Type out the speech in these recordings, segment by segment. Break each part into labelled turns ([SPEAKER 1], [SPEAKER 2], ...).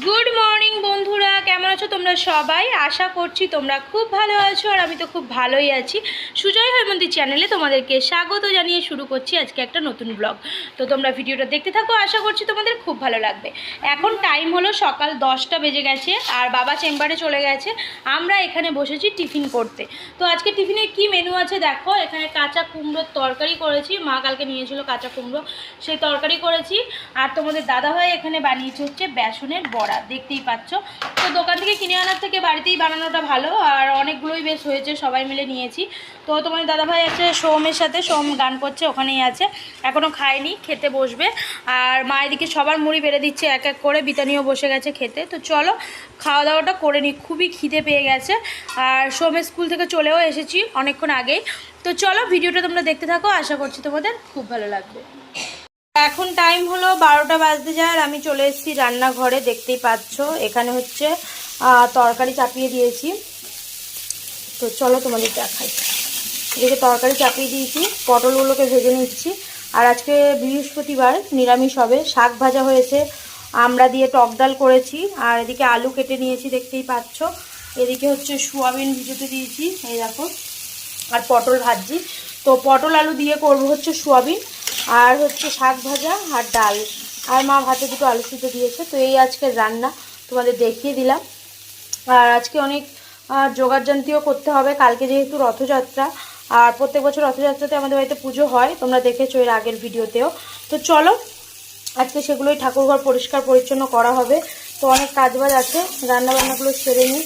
[SPEAKER 1] Good morning বন্ধুরা, কেমন আছো তোমরা সবাই? আশা করছি তোমরা খুব ভালো আছো, আর আমি তো খুব ভালোই আছি। সুজয় হৈমন্তী চ্যানেলে তোমাদেরকে স্বাগত জানিয়ে শুরু করছি আজকে একটা নতুন ব্লগ। তো তোমরা ভিডিওটা দেখতে থাকো, আশা করছি তোমাদের খুব ভালো লাগবে। এখন টাইম হলো সকাল 10টা বেজে গেছে, আর বাবা চেম্বারে চলে গেছে। আমরা এখানে বসেছি টিফিন করতে। তো আজকে টিফিনে কি মেনু আছে দেখো। এখানে কাঁচা কুমড়োর তরকারি করেছি, মা কালকে নিয়েছিল কাঁচা কুমড়ো, সেই তরকারি করেছি। আর তোমাদের দাদাভাই এখানে বানিয়েছে হচ্ছে বেসনের বড়া, দেখতেই পাচ্ছ। তো দোকান থেকে কিনে আনার থেকে বাড়িতেই বানানোটা ভালো, আর অনেকগুলোই বেশ হয়েছে, সবাই মিলে নিয়েছি। তো তোমাদের দাদাভাই আছে সোমের সাথে, সোম গান করছে, ওখানেই আছে, এখনও খায়নি, খেতে বসবে। আর মা এদিকে সবার মুড়ি বেড়ে দিচ্ছে এক এক করে, বিতানিও বসে গেছে খেতে। তো চলো খাওয়া দাওয়াটা করে নিই, খুবই খিদে পেয়ে গেছে। আর সোমের স্কুল থেকে চলেও এসেছি অনেকক্ষণ আগেই। তো চলো ভিডিওটা তোমরা দেখতে থাকো, আশা করছি তোমাদের খুব ভালো লাগবে। এখন টাইম হলো 12টা বাজতে যায়, আর আমি চলে এসেছি রান্নাঘরে। দেখতেই পাচ্ছ এখানে হচ্ছে তরকারি চাপিয়ে দিয়েছি। তো চলো তোমাদের দেখাই। এদিকে তরকারি চাপিয়ে দিয়েছি, পটলগুলোকে ভেজে নিচ্ছি। আর আজকে বৃহস্পতিবার, নিরামিষ হবে। শাক ভাজা হয়েছে, আমড়া দিয়ে টক ডাল করেছি। আর এদিকে আলু কেটে নিয়েছি, দেখতেই পাচ্ছ। এদিকে হচ্ছে সোয়াবিন ভিজোতে দিয়েছি, এই দেখো। আর পটল ভাজছি। তো পটল আলু দিয়ে করব হচ্ছে সোয়াবিন, আর হচ্ছে শাক ভাজা আর ডাল। আর মা ভাতে দুটো আলু সিদ্ধ দিয়েছে। তো এই আজকের রান্না তোমাদের দেখিয়ে দিলাম। আর আজকে অনেক জোগাড়যন্ত্রীও করতে হবে, কালকে যেহেতু রথযাত্রা। আর প্রত্যেক বছর রথযাত্রাতে আমাদের বাড়িতে পুজো হয়, তোমরা দেখেছো এর আগের ভিডিওতেও। তো চলো আজকে সেগুলোই ঠাকুরঘর পরিষ্কার পরিচ্ছন্ন করা হবে। তো অনেক কাজবাজ আছে, রান্নাবান্নাগুলো সেরে নিই।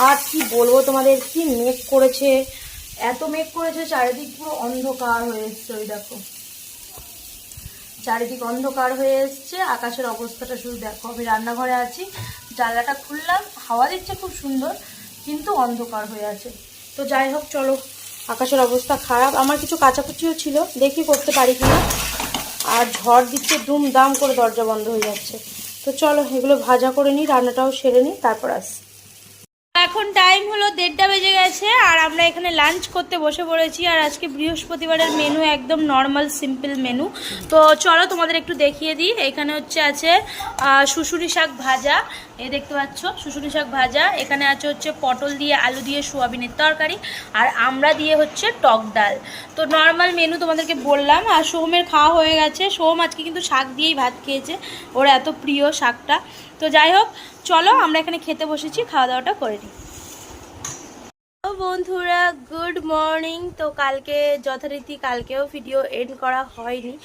[SPEAKER 1] আর কি বলবো তোমাদের, কি মেঘ করেছে, এত মেঘ করেছে, চারিদিক পুরো অন্ধকার হয়ে এসছে। ওই দেখো, চারিদিক অন্ধকার হয়ে এসছে, আকাশের অবস্থাটা শুধু দেখো। আমি রান্নাঘরে আছি, জানলাটা খুললাম, হাওয়া দিচ্ছে খুব সুন্দর, কিন্তু অন্ধকার হয়ে আছে। তো যাই হোক চলো, আকাশের অবস্থা খারাপ। আমার কিছু কাচাকুচিও ছিল, দেখি করতে পারি কিনা। আর ঝড় দিচ্ছে, দুম দাম করে দরজা বন্ধ হয়ে যাচ্ছে। তো চলো এগুলো ভাজা করে নিই, রান্নাটাও সেরে নিই, তারপর আসি। এখন টাইম হলো 1:30 বেজে গেছে, আর আমরা এখানে লাঞ্চ করতে বসে পড়েছি। আর আজকে বৃহস্পতিবারের মেনু একদম নর্মাল সিম্পল মেনু। তো চলো তোমাদের একটু দেখিয়ে দিই। এখানে হচ্ছে আছে শুশুনি শাক ভাজা, এই দেখতে পাচ্ছ শুশুনি শাক ভাজা। এখানে আছে হচ্ছে পটল দিয়ে আলু দিয়ে সোয়াবিনের তরকারি, আর আমরা দিয়ে হচ্ছে টক ডাল। তো নর্মাল মেনু তোমাদেরকে বললাম। আর সোমের খাওয়া হয়ে গেছে, সোম আজকে কিন্তু শাক দিয়েই ভাত খেয়েছে, ওর এত প্রিয় শাকটা। তো যাই হোক চলো আমরা এখানে খেতে বসেছি, খাওয়া দাওয়াটা করে নিই। বন্ধুরা গুড মর্নিং। তো কালকে যথারীতি কালকেও ভিডিও এন্ড করা হয়নি।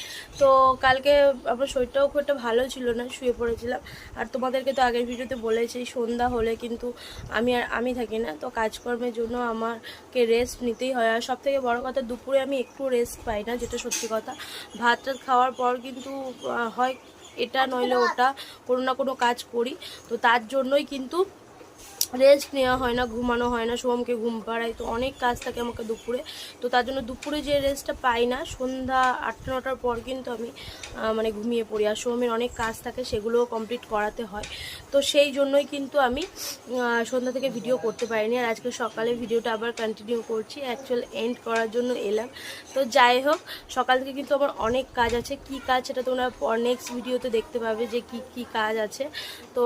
[SPEAKER 1] তো কালকে আমার শরীরটাও খুব একটা ভালো ছিল না, শুয়ে পড়েছিলাম। আর তোমাদেরকে তো আগের ভিডিওতে বলেছি, সন্ধ্যা হলে কিন্তু আমি থাকি না, তো কাজকর্মের জন্য আমাকে রেস্ট নিতেই হয়। আর সব থেকে বড়ো কথা, দুপুরে আমি একটু রেস্ট পাই না, যেটা সত্যি কথা। ভাত টাত খাওয়ার পর কিন্তু হয় এটা নইলে ওটা, কোনো না কোনো কাজ করি। তো তার জন্যই কিন্তু রেস্ট নেওয়া হয় না, ঘুমানো হয় না, সোমকে ঘুম পাড়াই, তো অনেক কাজ থাকে আমাকে দুপুরে। তো তার জন্য দুপুরে যে রেস্টটা পাই না, সন্ধ্যা 8-9টার পর কিন্তু আমি মানে ঘুমিয়ে পড়ি। আর সোমের অনেক কাজ থাকে, সেগুলোও কমপ্লিট করাতে হয়। তো সেই জন্যই কিন্তু আমি সন্ধ্যা থেকে ভিডিও করতে পারিনি। আর আজকে সকালে ভিডিওটা আবার কন্টিনিউ করছি, অ্যাকচুয়াল এন্ড করার জন্য এলাম। তো যাই হোক, সকাল থেকে কিন্তু আমার অনেক কাজ আছে। কি কাজ সেটা তোমরা নেক্সট ভিডিওতে দেখতে পাবে যে কি কাজ আছে। তো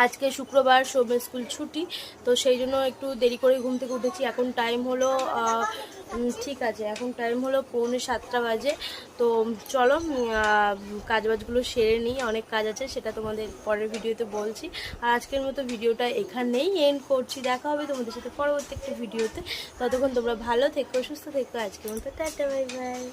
[SPEAKER 1] আজকে শুক্রবার, সোমের স্কুল ছুটি, তো সেই জন্য একটু দেরি করে ঘুম থেকে উঠেছি। এখন টাইম হলো ঠিক আছে, এখন টাইম হলো 6:45 বাজে। তো চলো কাজবাজগুলো সেরে নিই, অনেক কাজ আছে, সেটা তোমাদের পরের ভিডিওতে বলছি। আর আজকের মতো ভিডিওটা এখানেই এন্ড করছি, দেখা হবে তোমাদের সাথে পরবর্তী একটা ভিডিওতে। ততক্ষণ তোমরা ভালো থেকো, সুস্থ থেকো। আজকের মতো টাটা, বাই বাই।